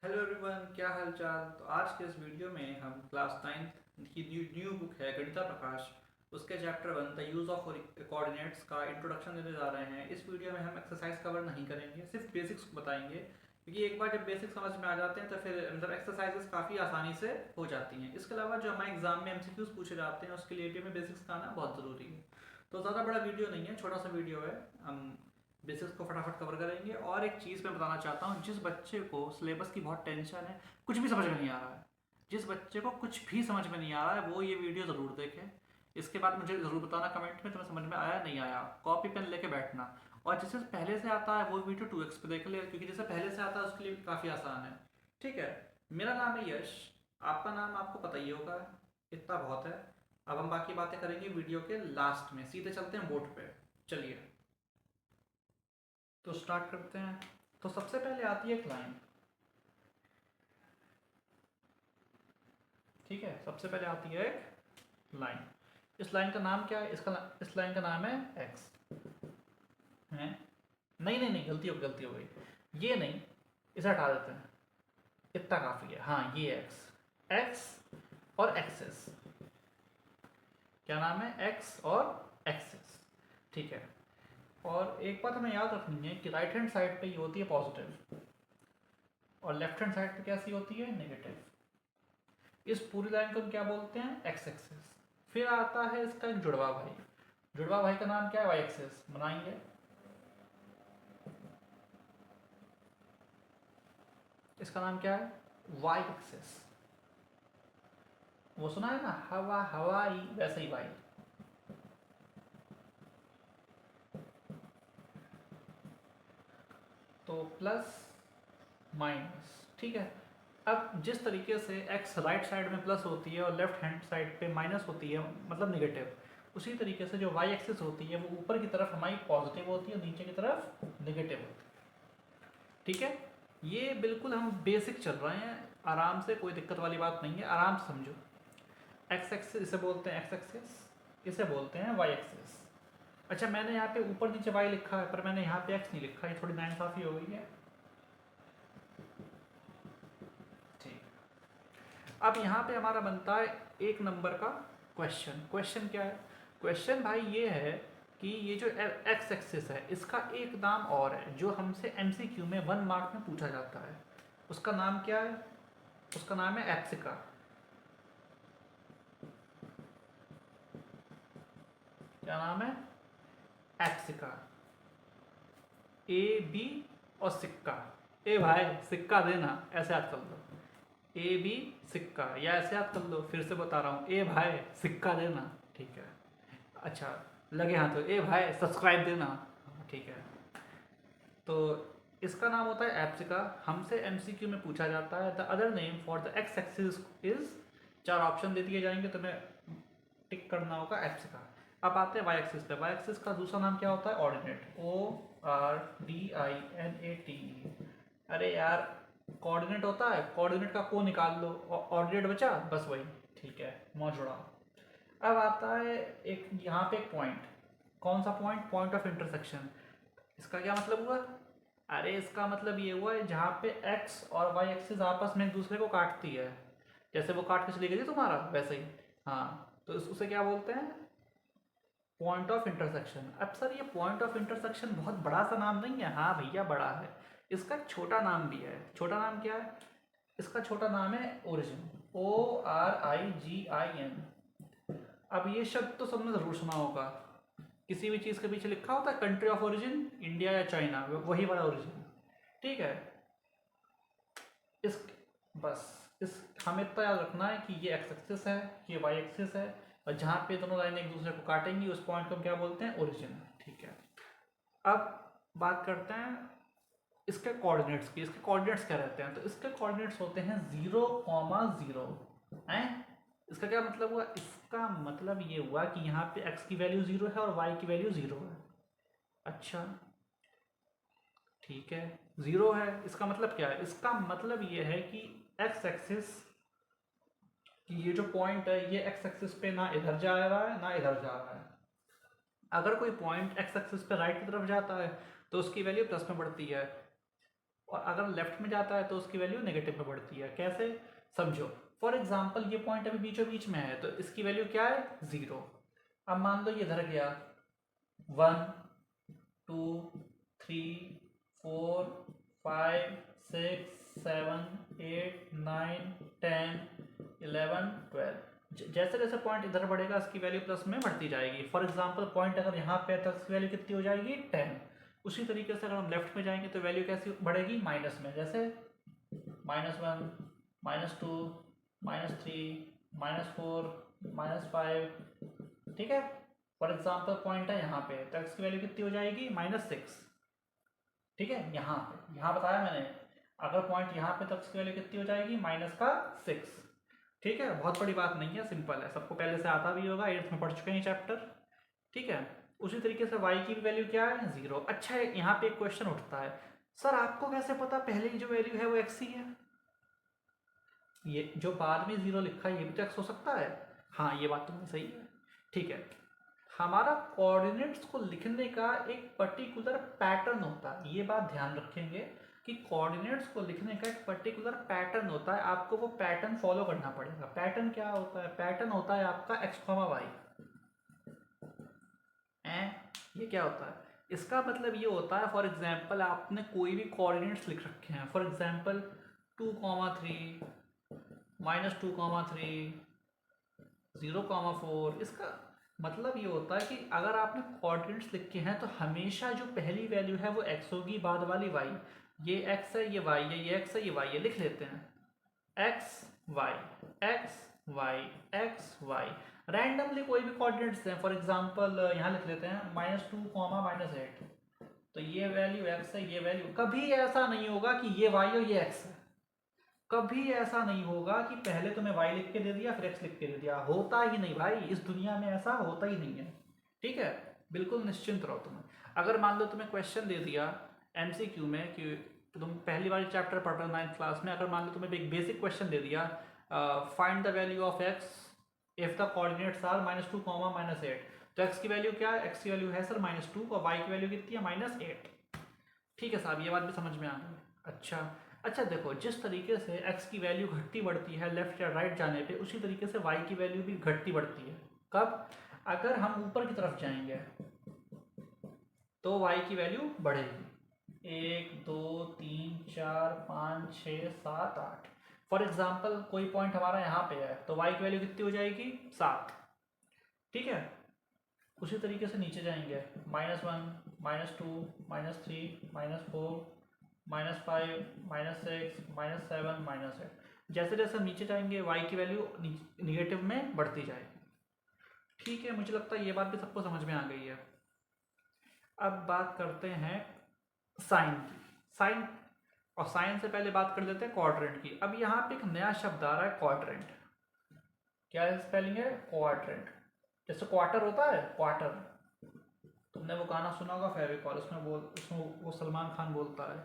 Hello everyone, क्या हाल चाल। तो आज के इस वीडियो में हम क्लास 9th की न्यू बुक है गणिता प्रकाश, उसके chapter 1 the use of coordinates का इंट्रोडक्शन देने जा रहे हैं। इस वीडियो में हम एक्सरसाइज कवर नहीं करेंगे, सिर्फ बेसिक्स बताएंगे, क्योंकि एक बार जब बेसिक्स समझ में आ जाते हैं तो फिर मतलब एक्सरसाइजेस काफ़ी आसानी से हो जाती हैं। इसके अलावा जो हमारे एग्जाम में एमसीक्यूज पूछे जाते हैं उसके लिए भी हमें बेसिक्स का आना बहुत ज़रूरी है। तो ज़्यादा बड़ा वीडियो नहीं है, छोटा सा वीडियो है। हम बेसिक्स को फटाफट कवर करेंगे। और एक चीज़ मैं बताना चाहता हूँ, जिस बच्चे को सिलेबस की बहुत टेंशन है, कुछ भी समझ में नहीं आ रहा है, जिस बच्चे को कुछ भी समझ में नहीं आ रहा है वो ये वीडियो ज़रूर देखें। इसके बाद मुझे ज़रूर बताना कमेंट में तुम्हें समझ में आया नहीं आया। कॉपी पेन लेके बैठना। और जिसे पहले से आता है वो वीडियो 2x पे देख ले, क्योंकि जिसे पहले से आता है उसके लिए काफ़ी आसान है। ठीक है। मेरा नाम है यश, आपका नाम आपको पता ही होगा, इतना बहुत है। अब हम बाकी बातें करेंगे वीडियो के लास्ट में। सीधे चलते हैं बोर्ड पे, चलिए। तो स्टार्ट करते हैं। तो सबसे पहले आती है एक लाइन। ठीक है, सबसे पहले आती है एक लाइन। इस लाइन का नाम क्या है? इस लाइन का नाम है एक्स है। नहीं नहीं नहीं, गलती हो गई। ये नहीं, इसे हटा देते हैं, इतना काफ़ी है। हाँ, ये एक्स, एक्स और एक्सेस। क्या नाम है? एक्स और एक्सेस। ठीक है। और एक बात हमें याद रखनी है कि राइट हैंड साइड पे ये होती है पॉजिटिव, और लेफ्ट हैंड साइड पे कैसी होती है? नेगेटिव। इस पूरी लाइन को हम क्या बोलते हैं? X axis. फिर आता है इसका एक जुड़वा भाई। जुड़वा भाई का नाम क्या है? Y axis. बनाएंगे, इसका नाम क्या है? Y axis. वो सुना है ना, हवा हवाई, वैसे ही वाई। तो प्लस माइनस। ठीक है। अब जिस तरीके से एक्स राइट साइड में प्लस होती है और लेफ्ट हैंड साइड पे माइनस होती है, मतलब निगेटिव, उसी तरीके से जो वाई एक्सिस होती है वो ऊपर की तरफ हमारी पॉजिटिव होती है और नीचे की तरफ नेगेटिव होती है। ठीक है। ये बिल्कुल हम बेसिक चल रहे हैं, आराम से, कोई दिक्कत वाली बात नहीं है, आराम से समझो। एक्स एक्सिस इसे बोलते हैं एक्स एक्सिस, इसे बोलते हैं वाई एक्सिस। अच्छा, मैंने यहाँ पे ऊपर नीचे वाई लिखा है, पर मैंने यहाँ पे एक्स नहीं लिखा, ये थोड़ी नाइंसाफ़ी हो गई है। ठीक। अब यहाँ पे हमारा बनता है एक नंबर का क्वेश्चन। क्वेश्चन क्या है? क्वेश्चन भाई ये है कि ये जो एक्स एक्सिस है इसका एक नाम और है जो हमसे एमसीक्यू में 1 मार्क में पूछा जाता है। उसका नाम क्या है? उसका नाम है एप्सिका। क्या नाम है? एप्सिका। ए बी और सिक्का। ए भाई सिक्का देना, ऐसे याद कर लो। ए बी सिक्का, या ऐसे याद कर लो, फिर से बता रहा हूँ, ए भाई सिक्का देना। ठीक है। अच्छा, लगे हाँ तो ए भाई सब्सक्राइब देना। ठीक है। तो इसका नाम होता है एप्सिका, हमसे एमसीक्यू में पूछा जाता है। The other name for the x axis is, 4 option दे दिए जाएंगे, तुम्हें टिक करना होगा एप्सिका। अब आते हैं वाई एक्सिस पे। वाई एक्सिस का दूसरा नाम क्या होता है? ऑर्डिनेट। ORDINAT। अरे यार, कोऑर्डिनेट होता है, कोऑर्डिनेट का को निकाल लो, ऑर्डिनेट बचा, बस वही। ठीक है, मौजूदा। अब आता है एक यहाँ पे एक पॉइंट। कौन सा पॉइंट? Point of intersection. इसका क्या मतलब हुआ? अरे इसका मतलब ये हुआ है जहाँ पे एक्स और वाई एक्सिस आपस में एक दूसरे को काटती है, जैसे वो काट के चली गई थी तुम्हारा, वैसे ही। हाँ, तो उसे क्या बोलते हैं? Point of intersection. अब सर ये पॉइंट ऑफ इंटरसेक्शन बहुत बड़ा सा नाम नहीं है? हाँ भैया बड़ा है। इसका एक छोटा नाम भी है। छोटा नाम क्या है? इसका छोटा नाम है ओरिजिन। ORIGIN। अब ये शब्द तो सबने ज़रूर सुना होगा। किसी भी चीज़ के पीछे लिखा होता है कंट्री ऑफ ओरिजिन, इंडिया या चाइना, वही वाला ओरिजिन। ठीक है। इस बस इस हमें इतना याद रखना है कि ये एक्स एक्सिस है, ये वाई एक्सिस है, और जहाँ पे दोनों लाइन एक दूसरे को काटेंगी उस पॉइंट को हम क्या बोलते हैं? ओरिजिन। ठीक है। अब बात करते हैं इसके कोऑर्डिनेट्स की। इसके कोऑर्डिनेट्स क्या रहते हैं? तो इसके कोऑर्डिनेट्स होते हैं 0,0 हैं। इसका क्या मतलब हुआ? इसका मतलब ये हुआ कि यहाँ पे x की वैल्यू 0 है और y की वैल्यू 0 है। अच्छा, ठीक है। 0 है, इसका मतलब क्या है? इसका मतलब ये है कि x एक्सिस कि ये जो पॉइंट है ये x एक्सिस पे ना इधर जा रहा है ना इधर जा रहा है। अगर कोई पॉइंट x एक्सिस पे राइट की तरफ जाता है तो उसकी वैल्यू प्लस में बढ़ती है, और अगर लेफ्ट में जाता है तो उसकी वैल्यू नेगेटिव में बढ़ती है। कैसे, समझो। फॉर एग्जाम्पल ये पॉइंट अभी बीचों बीच में है तो इसकी वैल्यू क्या है, 0। अब मान लो ये इधर गया, 1 2 3 4 5 6 7 8 9 10 11 12। जैसे जैसे पॉइंट इधर बढ़ेगा इसकी वैल्यू प्लस में बढ़ती जाएगी। फॉर एग्जांपल पॉइंट अगर यहाँ पे है तो इसकी वैल्यू कितनी हो जाएगी, 10। उसी तरीके से अगर हम लेफ्ट में जाएंगे तो वैल्यू कैसी बढ़ेगी, माइनस में। जैसे -1 -2 -3 -4 -5। ठीक है, फॉर एग्जाम्पल पॉइंट है यहाँ पे तो x की वैल्यू कितनी हो जाएगी, -6। ठीक है, यहाँ पे यहाँ बताया मैंने, अगर पॉइंट यहाँ पे तो x की वैल्यू कितनी हो जाएगी, -6। ठीक है, बहुत बड़ी बात नहीं है, सिंपल है, सबको पहले से आता भी होगा, 8th में पढ़ चुके हैं चैप्टर। ठीक है, उसी तरीके से y की भी वैल्यू क्या है, 0। अच्छा है, यहाँ पे एक क्वेश्चन उठता है, सर आपको कैसे पता पहले की जो वैल्यू है वो x ही है, ये जो बाद में 0 लिखा है ये भी तो x हो सकता है। हाँ, ये बात तो सही है। ठीक है, हमारा कोऑर्डिनेट्स को लिखने का एक पर्टिकुलर पैटर्न होता है, ये बात ध्यान रखेंगे कि कोऑर्डिनेट्स को लिखने का एक पर्टिकुलर पैटर्न होता है, आपको वो पैटर्न फॉलो करना पड़ेगा। पैटर्न क्या होता है, पैटर्न होता है आपका x, y। ये क्या होता है, इसका मतलब ये होता है, फॉर एग्जाम्पल आपने कोई भी कोऑर्डिनेट्स लिख रखे हैं, फॉर एग्जाम्पल 2, 3 -2, 3 0, 4। इसका मतलब ये होता है कि अगर आपने कोऑर्डिनेट्स लिखे हैं तो हमेशा जो पहली वैल्यू है वो x होगी, बाद वाली y। ये x है, ये y है, ये x है, ये y है, लिख लेते हैं x y x y x y। Randomly कोई भी कोऑर्डिनेट्स हैं, फॉर एग्जांपल यहाँ लिख लेते हैं -2, -8। तो ये वैल्यू x है, ये वैल्यू, कभी ऐसा नहीं होगा कि ये y और ये x है। कभी ऐसा नहीं होगा कि पहले तुम्हें y लिख के दे दिया फिर x लिख के दे दिया, होता ही नहीं भाई, इस दुनिया में ऐसा होता ही नहीं है। ठीक है, बिल्कुल निश्चिंत रहो तुम्हें। अगर मान लो तुम्हें क्वेश्चन दे दिया MCQ में कि तुम पहली बार चैप्टर पढ़ रहे हो 9th क्लास में, अगर मान लो तुम्हें एक बेसिक क्वेश्चन दे दिया, find the value of x if the coordinates are -2, -8। तो x की वैल्यू क्या है, x की वैल्यू है सर -2 और y की वैल्यू कितनी है, -8। ठीक है साहब, ये बात भी समझ में आ गई। अच्छा देखो, जिस तरीके से x की वैल्यू घटती बढ़ती है लेफ्ट या राइट जाने पे, उसी तरीके से y की वैल्यू भी घटती बढ़ती है। कब, अगर हम ऊपर की तरफ जाएंगे तो y की वैल्यू बढ़ेगी, 1 2 3 4 5 6 7 8। फॉर एग्जाम्पल कोई पॉइंट हमारा यहाँ पे है तो y की वैल्यू कितनी हो जाएगी, 7। ठीक है, उसी तरीके से नीचे जाएंगे, -1 -2 -3 -4 -5 -6 -7 -8। जैसे जैसे नीचे जाएंगे y की वैल्यू निगेटिव में बढ़ती जाएगी। ठीक है, मुझे लगता है ये बात भी सबको समझ में आ गई है। अब बात करते हैं साइन की। साइन और साइन से पहले बात कर लेते हैं क्वाड्रेंट की। अब यहाँ पे एक नया शब्द आ रहा है, क्वाड्रेंट। क्या स्पेलिंग है, क्वाड्रेंट। जैसे क्वार्टर होता है, क्वार्टर, तुमने वो गाना सुना होगा फेविकॉल, उसमें वो सलमान खान बोलता है,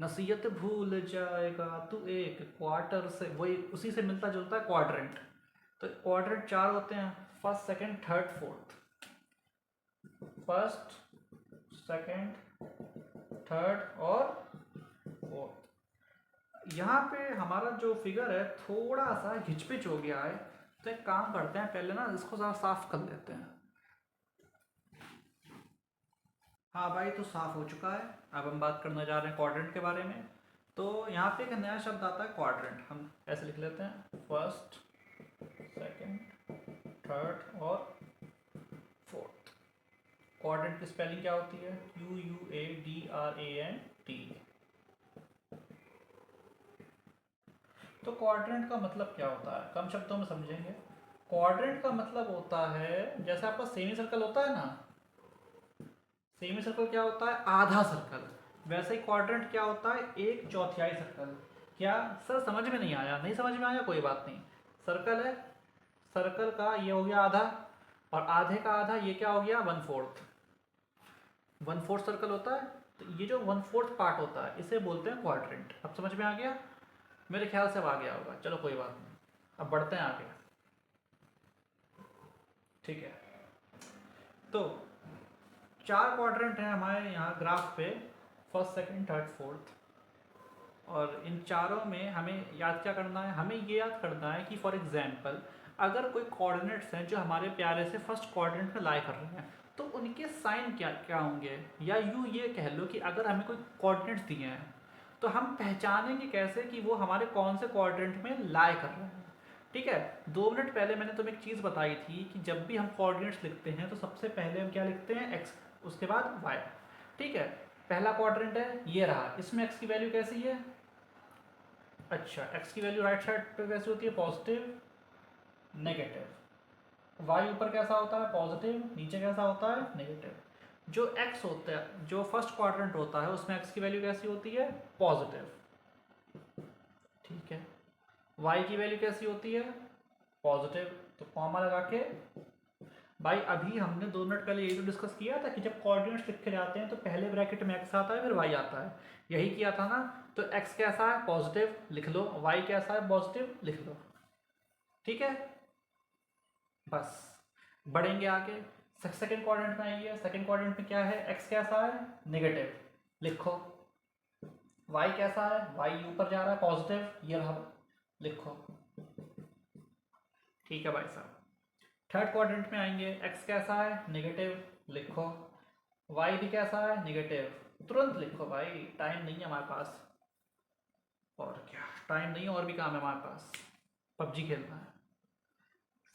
नसीहत भूल जाएगा तू एक क्वार्टर से, वही उसी से मिलता जुलता है क्वाड्रेंट। तो क्वाड्रेंट 4 होते हैं, first second third fourth. First second third और फोर्थ। यहाँ पे हमारा जो फिगर है थोड़ा सा घिचपिच हो गया है, तो एक काम करते हैं, पहले ना इसको ज़रा साफ कर लेते हैं। हाँ भाई, तो साफ हो चुका है। अब हम बात करने जा रहे हैं क्वाड्रेंट के बारे में। तो यहाँ पे एक नया शब्द आता है क्वाड्रेंट, हम ऐसे लिख लेते हैं, फर्स्ट सेकंड थर्ड और फोर्थ। क्वाड्रेंट की स्पेलिंग क्या होती है, QUADRANT। तो क्वाड्रेंट का मतलब क्या होता है, कम शब्दों में समझेंगे। क्वाड्रेंट का मतलब होता है, जैसे आपका सेमी सर्कल होता है ना, सेमी सर्कल क्या होता है, आधा सर्कल। वैसे ही क्वाड्रेंट क्या होता है, 1/4 सर्कल। क्या सर समझ में नहीं आया, नहीं समझ में आया, कोई बात नहीं। सर्कल है, सर्कल का ये हो गया आधा, और आधे का आधा ये क्या हो गया, 1/4। 1/4 सर्कल होता है, तो ये जो 1/4 पार्ट होता है इसे बोलते हैं क्वाड्रेंट। अब समझ में आ गया, मेरे ख्याल से अब आ गया होगा, चलो कोई बात नहीं, अब बढ़ते हैं आगे। ठीक है, तो 4 क्वाड्रेंट हैं हमारे यहाँ ग्राफ पे, फर्स्ट सेकंड थर्ड फोर्थ। और इन चारों में हमें याद क्या करना है, हमें ये याद करना है कि फॉर एग्जांपल अगर कोई कोऑर्डिनेट्स हैं जो हमारे प्यारे से फर्स्ट कोऑर्डिनेट में लाई कर रहे हैं तो उनके साइन क्या क्या होंगे, या यूँ ये कह लो कि अगर हमें कोई कोऑर्डिनेट्स दिए हैं तो हम पहचानेंगे कैसे कि वो हमारे कौन से कोऑर्डिनेट में लाई कर रहे हैं। ठीक है, 2 मिनट पहले मैंने तुम्हें एक चीज़ बताई थी कि जब भी हम कोऑर्डिनेट्स लिखते हैं तो सबसे पहले हम क्या लिखते हैं, एक्स, उसके बाद वाई। ठीक है, पहला क्वाड्रेंट है ये रहा, इसमें एक्स की वैल्यू कैसी है, अच्छा एक्स की वैल्यू राइट साइड पे कैसी होती है, पॉजिटिव नेगेटिव। वाई ऊपर कैसा होता है, पॉजिटिव, नीचे कैसा होता है, नेगेटिव। जो एक्स होता है, जो फर्स्ट क्वाड्रेंट होता है उसमें एक्स की वैल्यू कैसी होती है, पॉजिटिव। ठीक है, वाई की वैल्यू कैसी होती है, पॉजिटिव। तो कॉमा लगा के, भाई अभी हमने 2 मिनट पहले यही तो डिस्कस किया था कि जब कोऑर्डिनेट्स लिखे जाते हैं तो पहले ब्रैकेट में एक्स आता है फिर वाई आता है, यही किया था ना। तो एक्स कैसा है, पॉजिटिव लिख लो, वाई कैसा है, पॉजिटिव लिख लो। ठीक है, बस बढ़ेंगे आगे, सेकंड क्वाड्रेंट में आइए। सेकंड क्वाड्रेंट में क्या है, एक्स कैसा है, नेगेटिव लिखो, वाई कैसा है, वाई ऊपर जा रहा है पॉजिटिव, ये रहा, लिखो। ठीक है भाई साहब, थर्ड क्वाड्रेंट में आएंगे, एक्स कैसा है, नेगेटिव लिखो, वाई भी कैसा है, नेगेटिव, तुरंत लिखो भाई, टाइम नहीं है हमारे पास, और क्या टाइम नहीं है, और भी काम है हमारे पास, पबजी खेलना है।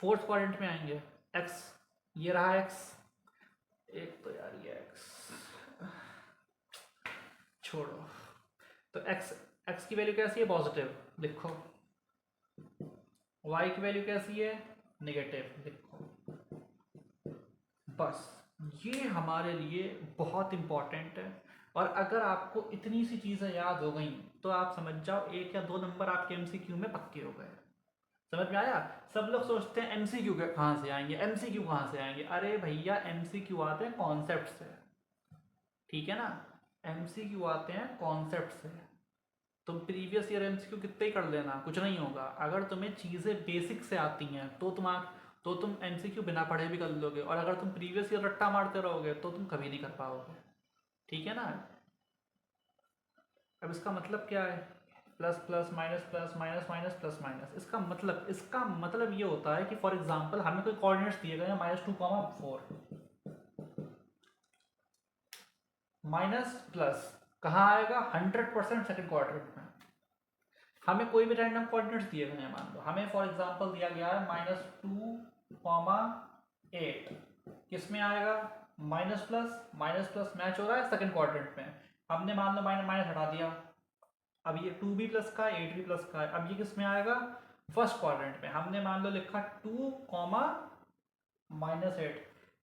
फोर्थ क्वाड्रेंट में आएंगे, एक्स, ये रहा एक्स, एक तो यार ये एक्स छोड़ो, तो एक्स, एक्स की वैल्यू कैसी है, पॉजिटिव लिखो, वाई की वैल्यू कैसी है, नेगेटिव लिखो। बस ये हमारे लिए बहुत इम्पॉर्टेंट है, और अगर आपको इतनी सी चीज़ें याद हो गई तो आप समझ जाओ 1 या 2 नंबर आपके एमसीक्यू में पक्के हो गए। समझ में आया। सब लोग सोचते हैं एमसीक्यू कहाँ से आएंगे, एमसीक्यू कहाँ से आएंगे, अरे भैया एमसीक्यू आते हैं कॉन्सेप्ट से, ठीक है ना, एमसीक्यू आते हैं कॉन्सेप्ट से। तुम प्रीवियस ईयर एमसीक्यू कितने ही कर लेना, कुछ नहीं होगा, अगर तुम्हें चीज़ें बेसिक से आती हैं तो तुम एमसीक्यू बिना पढ़े भी कर लोगे, और अगर तुम प्रीवियस ईयर रट्टा मारते रहोगे तो तुम कभी नहीं कर पाओगे। ठीक है ना। अब इसका मतलब क्या है, plus plus minus minus plus minus, इसका मतलब ये होता है कि फॉर एग्जांपल हमें कोई कोऑर्डिनेट्स दिए गए हैं -2,4, माइनस प्लस कहाँ आएगा, 100% सेकंड क्वाड्रेंट में। हमें कोई भी रैंडम कोऑर्डिनेट्स दिए गए हैं, मान लो हमें फॉर एग्जांपल दिया गया है -2,8, किस में आएगा, माइनस प्लस मैच हो रहा है सेकंड क्वाड्रेंट में। हमने मान लो माइनस माइनस हटा दिया, अब ये 2b प्लस का 8b प्लस का है, अब ये किस में आएगा, फर्स्ट क्वाड्रेंट में। हमने मान लो लिखा 2,-8,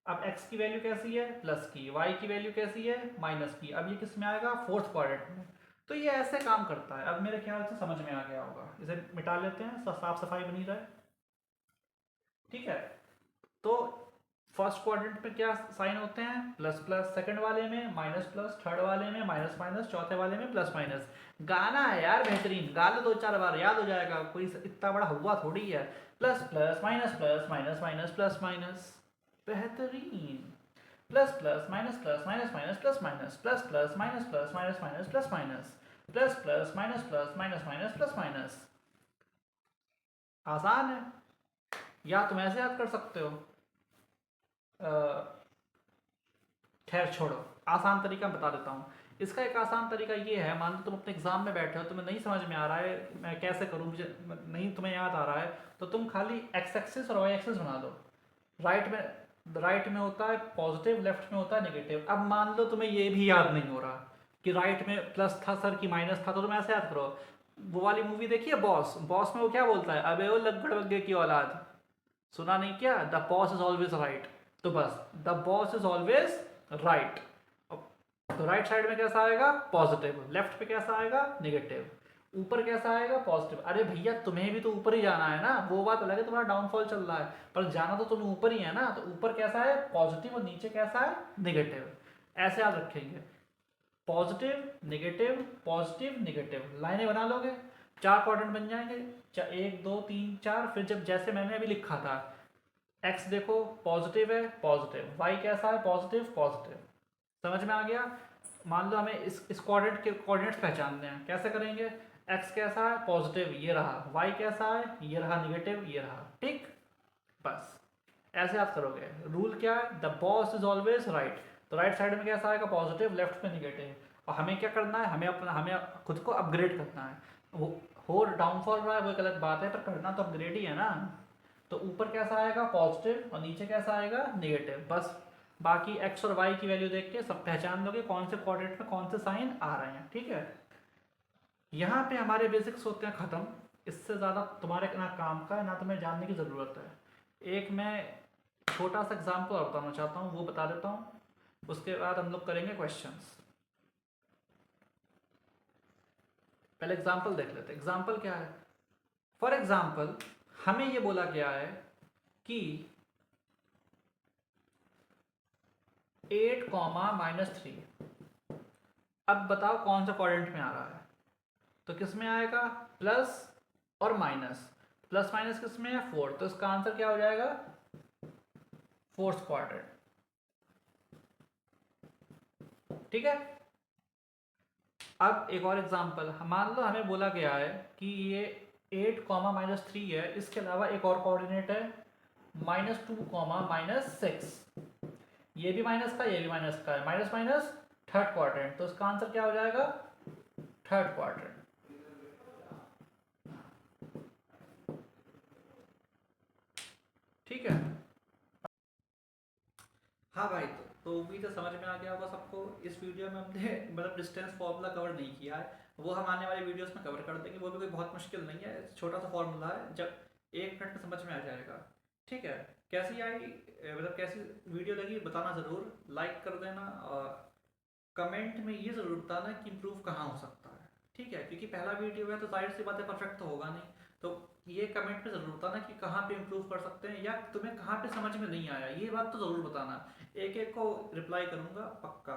अब x की वैल्यू कैसी है, प्लस की, y की वैल्यू कैसी है, माइनस की, अब ये किस में आएगा, फोर्थ क्वाड्रेंट में। तो ये ऐसे काम करता है। अब मेरे ख्याल से समझ में आ गया होगा, इसे मिटा लेते हैं, साफ सफाई बनी रहे। ठीक है, तो फर्स्ट क्वाड्रेंट में क्या साइन होते हैं, प्लस प्लस, सेकंड वाले में माइनस प्लस, थर्ड वाले में माइनस माइनस, चौथे वाले में प्लस माइनस। गाना है यार बेहतरीन, गा लो 2-4 बार याद हो जाएगा, कोई इतना बड़ा हुआ थोड़ी है। Plus plus minus minus plus minus, बेहतरीन। Plus plus minus plus minus, plus plus minus plus minus plus minus, plus plus minus plus minus. आसान है, या तुम ऐसे याद कर सकते हो, खैर छोड़ो, आसान तरीका बता देता हूँ। इसका एक आसान तरीका ये है, मान लो तुम अपने एग्जाम में बैठे हो, तुम्हें नहीं समझ में आ रहा है मैं कैसे करूँ, मुझे नहीं तुम्हें याद आ रहा है, तो तुम खाली एक्स एक्सिस और वाई एक्सिस बना दो। राइट में होता है पॉजिटिव, लेफ्ट में होता है नेगेटिव। अब मान लो तुम्हें ये भी याद नहीं हो रहा कि राइट में प्लस था सर कि माइनस था, तो तुम ऐसे याद करो, वो वाली मूवी देखी है बॉस, बॉस में वो क्या बोलता है, अबे वो लग्गड़ बग्गे की औलाद, सुना नहीं क्या, the boss is always right. तो बस the boss is always right, तो राइट साइड में कैसा आएगा, पॉजिटिव, लेफ्ट पे कैसा आएगा, नेगेटिव, ऊपर कैसा आएगा, पॉजिटिव। अरे भैया तुम्हें भी तो ऊपर ही जाना है ना, वो बात अलग है तुम्हारा डाउनफॉल चल रहा है, पर जाना तो तुम्हें ऊपर ही है ना, तो ऊपर कैसा है, पॉजिटिव, और नीचे कैसा है, नेगेटिव। ऐसे याद रखेंगे, पॉजिटिव नेगेटिव नेगेटिव, लाइनें बना लोगे, 4 क्वाड्रेंट बन जाएंगे, 1 2 3 4। फिर जब जैसे मैंने अभी लिखा था, एक्स देखो पॉजिटिव है, पॉजिटिव, वाई कैसा है, पॉजिटिव पॉजिटिव, समझ में आ गया। मान लो हमें इस कोऑर्डिनेट के कोऑर्डिनेट्स पहचानने हैं, कैसे करेंगे? एक्स कैसा है? पॉजिटिव, ये रहा। वाई कैसा है? ये रहा निगेटिव, ये रहा। ठीक, बस ऐसे आप करोगे। रूल क्या है? The boss is always right. तो राइट साइड में कैसा आएगा? पॉजिटिव, लेफ्ट में निगेटिव। और हमें क्या करना है? हमें खुद को अपग्रेड करना है। वो हो डाउनफॉल रहा है वो गलत बात है, पर करना तो अपग्रेड ही है ना। तो ऊपर कैसा आएगा? पॉजिटिव, और नीचे कैसा आएगा? निगेटिव। बस बाकी एक्स और वाई की वैल्यू देख के सब पहचान लोगे कौन से कोऑर्डिनेट में कौन से साइन आ रहे हैं। ठीक है, यहाँ पे हमारे बेसिक्स होते हैं ख़त्म। इससे ज़्यादा तुम्हारे ना काम का है ना तुम्हें जानने की ज़रूरत है। एक मैं छोटा सा एग्जाम्पल और बताना चाहता हूँ, वो बता देता हूँ, उसके बाद हम लोग करेंगे क्वेश्चंस। पहले एग्जाम्पल देख लेते हैं। एग्जाम्पल क्या है? फॉर एग्जाम्पल हमें ये बोला गया है कि 8 कॉमा -3। अब बताओ कौन सा क्वाड्रेंट में आ रहा है? तो किस में आएगा? प्लस और माइनस। प्लस माइनस किस में है? 4। तो इसका आंसर क्या हो जाएगा? Fourth quadrant. ठीक है, अब एक और एग्जांपल, मान लो हमें बोला गया है कि ये 8 कॉमा -3 है, इसके अलावा एक और कोऑर्डिनेट है -2 कॉमा -6। ये भी माइनस का, ये भी माइनस का है, माइनस माइनस थर्ड क्वाड्रेंट। तो इसका आंसर क्या हो जाएगा? Third quadrant. ठीक है, हाँ भाई, तो उम्मीद है समझ में आ गया होगा सबको। इस वीडियो में हमने मतलब डिस्टेंस फार्मूला कवर नहीं किया है, वो हम आने वाले वीडियोस में कवर कर देंगे। वो भी कोई बहुत मुश्किल नहीं है, छोटा सा फार्मूला है, जब 1 मिनट में समझ में आ जाएगा। ठीक है, कैसी आई मतलब कैसी वीडियो लगी बताना ज़रूर, लाइक कर देना, और कमेंट में ये ज़रूर बताना कि इम्प्रूव कहाँ हो सकता है। ठीक है, क्योंकि पहला वीडियो है तो जाहिर सी बात है परफेक्ट तो होगा नहीं। तो ये कमेंट में ज़रूर बताना कि कहाँ पे इम्प्रूव कर सकते हैं, या तुम्हें कहाँ पे समझ में नहीं आया, ये बात तो ज़रूर बताना। एक एक को रिप्लाई करूँगा पक्का।